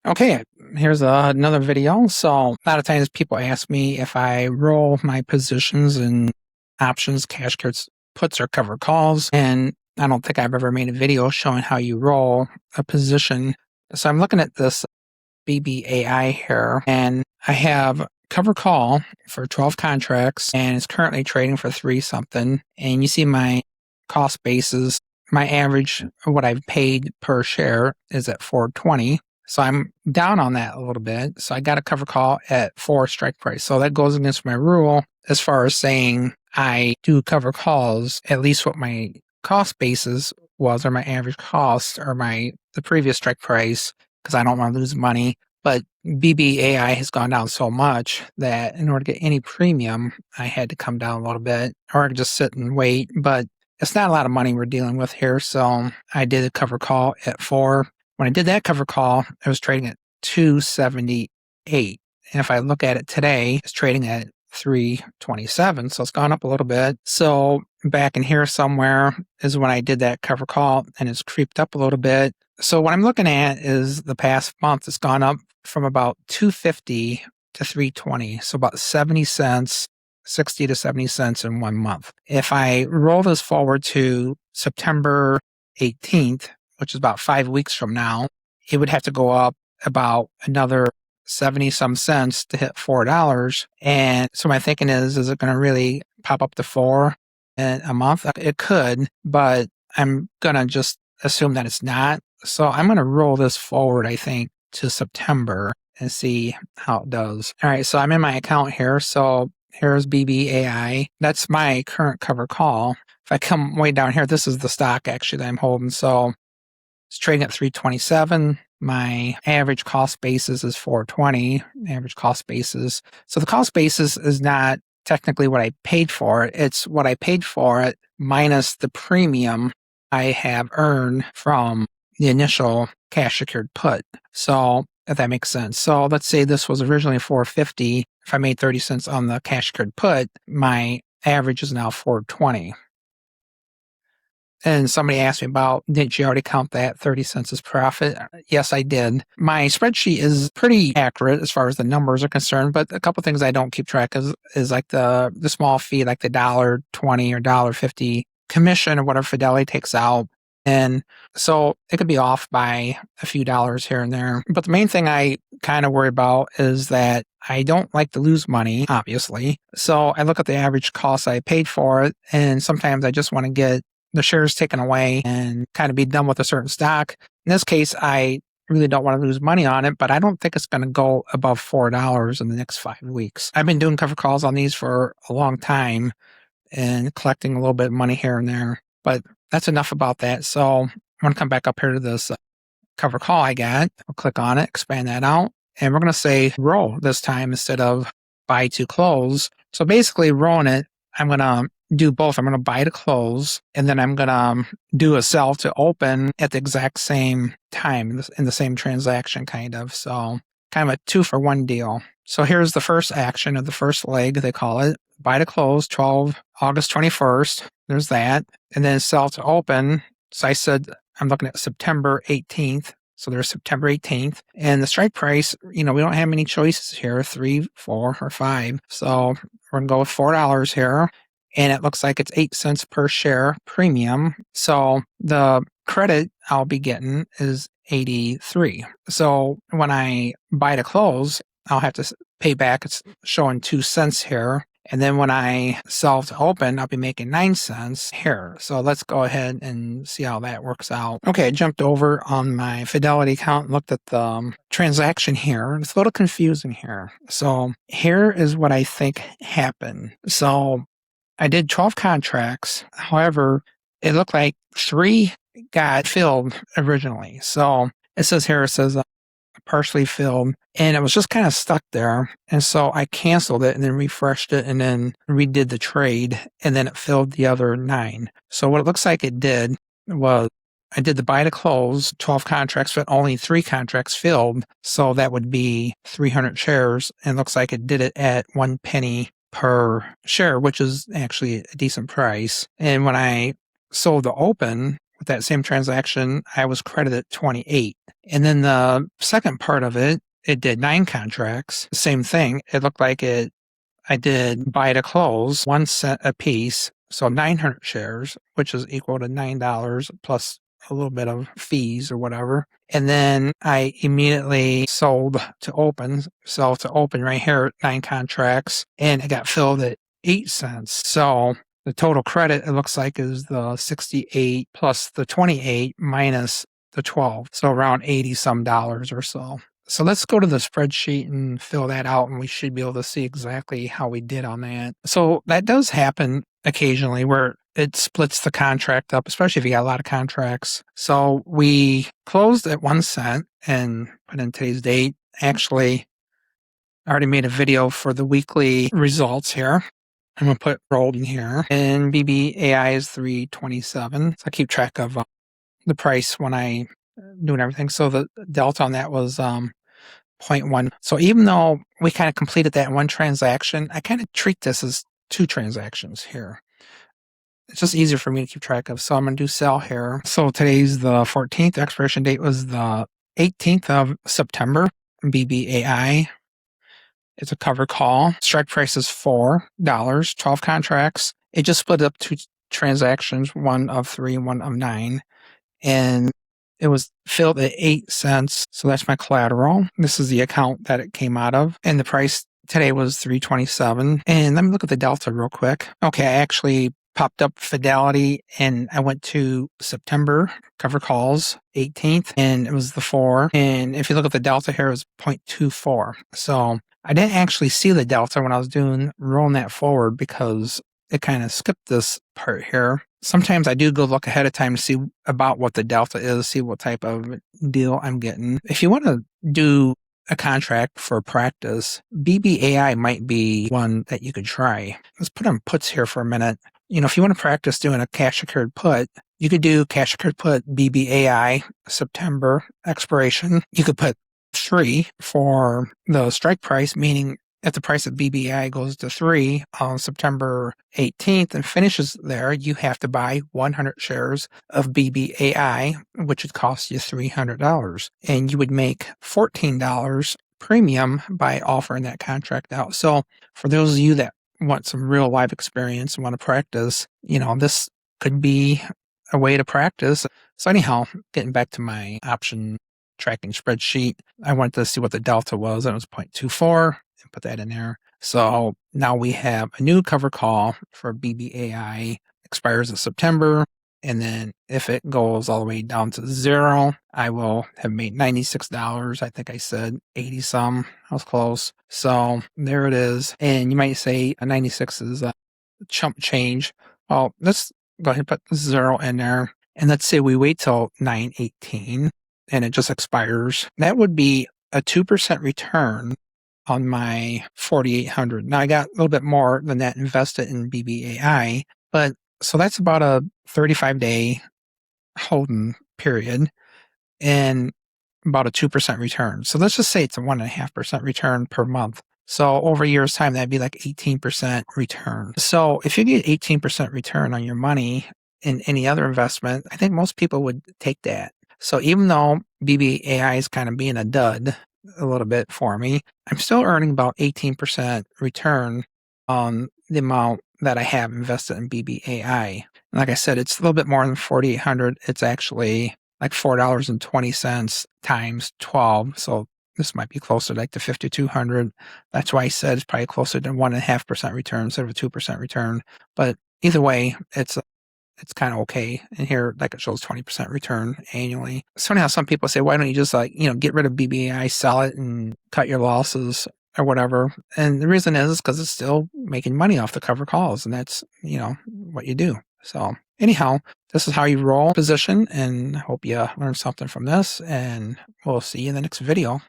Okay, here's another video. So a lot of times people ask me if I roll my positions in options, cash cards, puts, or covered calls. And I don't think I've ever made a video showing how you roll a position. So I'm looking at this BBAI here, and I have cover call for 12 contracts, and it's currently trading for 3 something. And you see my cost basis, my average, what I've paid per share is at 420. So I'm down on that a little bit. So I got a cover call at 4 strike price. So that goes against my rule as far as saying I do cover calls, at least what my cost basis was, or my average cost, or the previous strike price, because I don't want to lose money. But BBAI has gone down so much that in order to get any premium, I had to come down a little bit, or I could just sit and wait. But it's not a lot of money we're dealing with here. So I did a cover call at 4. When I did that cover call, I was trading at 278. And if I look at it today, it's trading at 327. So it's gone up a little bit. So back in here somewhere is when I did that cover call, and it's creeped up a little bit. So what I'm looking at is the past month, it's gone up from about 250 to 320. So about 70 cents, 60 to 70 cents in 1 month. If I roll this forward to September 18th, which is about 5 weeks from now, it would have to go up about another 70 some cents to hit $4. And so my thinking is it going to really pop up to 4 in a month? It could, but I'm going to just assume that it's not. So I'm going to roll this forward, I think, to September and see how it does. All right, so I'm in my account here. So here's BBAI. That's my current cover call. If I come way down here, this is the stock actually that I'm holding. So it's trading at 327. My average cost basis is 420. Average cost basis. So the cost basis is not technically what I paid for it. It's what I paid for it minus the premium I have earned from the initial cash secured put. So if that makes sense. So let's say this was originally 450. If I made 30 cents on the cash secured put, my average is now 420. And somebody asked me about, did you already count that 30 cents as profit? Yes, I did. My spreadsheet is pretty accurate as far as the numbers are concerned, but a couple things I don't keep track of is like the small fee, like the $1.20 or $1.50 commission or whatever Fidelity takes out. And so it could be off by a few dollars here and there. But the main thing I kind of worry about is that I don't like to lose money, obviously. So I look at the average cost I paid for it, and sometimes I just want to get the shares taken away and kind of be done with a certain stock. In this case, I really don't want to lose money on it, but I don't think it's going to go above $4 in the next 5 weeks. I've been doing cover calls on these for a long time and collecting a little bit of money here and there, but that's enough about that. So I'm going to come back up here to this cover call I got. I'll click on it, expand that out, and we're going to say roll this time instead of buy to close. So basically rolling it, I'm going to do both. I'm going to buy to close, and then I'm going to do a sell to open at the exact same time in the same transaction, kind of. So kind of a 2-for-1 deal. So here's the first action of the first leg, they call it. Buy to close, August 21st. There's that. And then sell to open. So I said I'm looking at September 18th. So there's September 18th. And the strike price, we don't have many choices here, 3, 4, or 5. So we're going to go with $4 here. And it looks like it's 8 cents per share premium. So the credit I'll be getting is 83. So when I buy to close, I'll have to pay back. It's showing 2 cents here. And then when I sell to open, I'll be making 9 cents here. So let's go ahead and see how that works out. Okay, I jumped over on my Fidelity account and looked at the transaction here. It's a little confusing here. So here is what I think happened. So I did 12 contracts. However, it looked like 3 got filled originally. So it says partially filled, and it was just kind of stuck there. And so I canceled it and then refreshed it and then redid the trade, and then it filled the other 9. So what it looks like it did was I did the buy to close, 12 contracts, but only 3 contracts filled. So that would be 300 shares. And it looks like it did it at 1 penny per share, which is actually a decent price. And when I sold the open, with that same transaction, I was credited 28. And then the second part of it, it did 9 contracts. Same thing. It looked like I did buy to close 1 cent a piece. So 900 shares, which is equal to $9 plus a little bit of fees or whatever. And then I immediately sold to open. So to open right here, 9 contracts, and it got filled at 8 cents. So the total credit, it looks like, is the 68 plus the 28 minus the 12. So around 80 some dollars or so. So let's go to the spreadsheet and fill that out, and we should be able to see exactly how we did on that. So that does happen occasionally where it splits the contract up, especially if you got a lot of contracts. So we closed at 1 cent and put in today's date. Actually, I already made a video for the weekly results here. I'm going to put rolled in here. And BBAI is 327. So I keep track of the price when I doing everything. So the delta on that was 0.1. So even though we kind of completed that one transaction, I kind of treat this as 2 transactions here. It's just easier for me to keep track of. So I'm going to do sell here. So today's the 14th. Expiration date was the 18th of September. BBAI. It's a covered call. Strike price is $4, 12 contracts. It just split up 2 transactions, one of 3 and one of 9. And it was filled at 8 cents. So that's my collateral. This is the account that it came out of. And the price today was $3.27. And let me look at the delta real quick. Okay, I actually popped up Fidelity and I went to September cover calls 18th and it was the 4. And if you look at the delta here, it was 0.24. So I didn't actually see the delta when I was rolling that forward because it kind of skipped this part here. Sometimes I do go look ahead of time to see about what the delta is, see what type of deal I'm getting. If you want to do a contract for practice, BBAI might be one that you could try. Let's put on puts here for a minute. If you want to practice doing a cash secured put, you could do cash secured put BBAI September expiration. You could put 3 for the strike price, meaning if the price of BBAI goes to 3 on September 18th and finishes there, you have to buy 100 shares of BBAI, which would cost you $300. And you would make $14 premium by offering that contract out. So for those of you that want some real life experience and want to practice, this could be a way to practice. So anyhow, getting back to my option tracking spreadsheet, I wanted to see what the delta was, and it was 0.24. And put that in there. So now we have a new cover call for BBAI, expires in September. And then if it goes all the way down to 0, I will have made $96. I think I said 80 some. I was close. So there it is. And you might say a 96 is a chump change. Well, let's go ahead and put 0 in there. And let's say we wait till 9/18 and it just expires. That would be a 2% return on my 4,800. Now I got a little bit more than that invested in BBAI, but so that's about a 35-day holding period and about a 2% return. So let's just say it's a 1.5% return per month. So over a year's time, that'd be like 18% return. So if you get 18% return on your money in any other investment, I think most people would take that. So even though BBAI is kind of being a dud a little bit for me, I'm still earning about 18% return on the amount that I have invested in BBAI. And like I said, it's a little bit more than 4,800. It's actually like $4.20 times 12. So this might be closer like to 5,200. That's why I said it's probably closer to 1.5% return instead of a 2% return. But either way, it's kind of okay. And here, like it shows 20% return annually. So now some people say, why don't you just get rid of BBAI, sell it and cut your losses or whatever. And the reason is because it's still making money off the cover calls. And that's, what you do. So anyhow, this is how you roll position, and I hope you learned something from this, and we'll see you in the next video.